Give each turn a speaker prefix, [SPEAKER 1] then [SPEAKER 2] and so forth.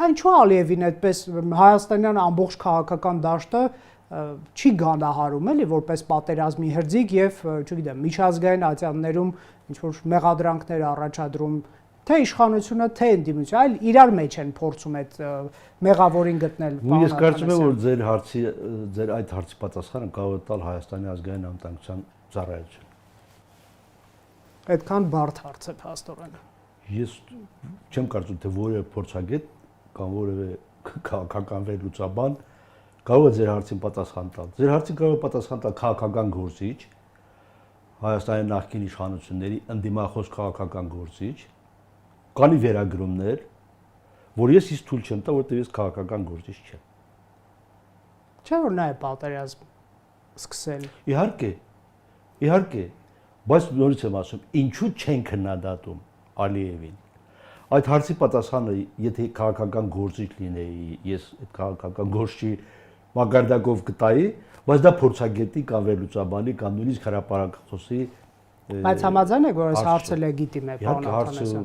[SPEAKER 1] Ինչու Ալիևին այդպես հայաստանյան ամբողջ քաղաքական դաշտը չի գանահարում էլի որպես պատերազմի հրձիգ եւ, չգիտեմ, միջազգային ատյաններում ինչ որ մեղադրանքներ առաջադրում թե իշխանությունը, թե ընդդիմությունը, այլ իրար մեջ են փորձում այդ մեղավորին գտնել։
[SPEAKER 2] Ես կարծում եմ, որ ձեր այդ հարցի պատասխանը կարող է տալ Հայաստանի ազգային անվտանգության ծառայությունը։
[SPEAKER 1] Այդքան բարդ հարց է փաստորեն։
[SPEAKER 2] Ես չեմ կարծում, թե որևէ փորձագետ կամ որևէ քաղաքական վերլուծաբան կարող է ձեր հարցին պատասխան տալ։ Ձեր հարցին կարող է պատասխան տալ քաղաքական գործիչ, Հայաստանի նախկին իշխանությունների ընդդիմախոս քաղաքական գործիչ, կանի վերագրումներ, որ ես իսկ թույլ չեմ տա, որտեղ ես քաղաքական գործիչ չեմ։
[SPEAKER 1] Չէ՞ որ նա է պատերազմ սկսել։
[SPEAKER 2] Իհարկե, բայց նորից եմ ասում, ինչու չեն քննադատում Ալիևին։ Այդ հարցի պատասխանը, եթե քաղաքական գործիչ լինեի, ես այդ քաղաքական գործի մակարդակով կտայի, բայց դա փորձագետի կամ վերլուծաբանի կամ նույնիսկ հրապարակախոսի
[SPEAKER 1] Բայց համաձայն եք, որ այս հարցը լեգիտիմ է, պարոն Աթանասյան։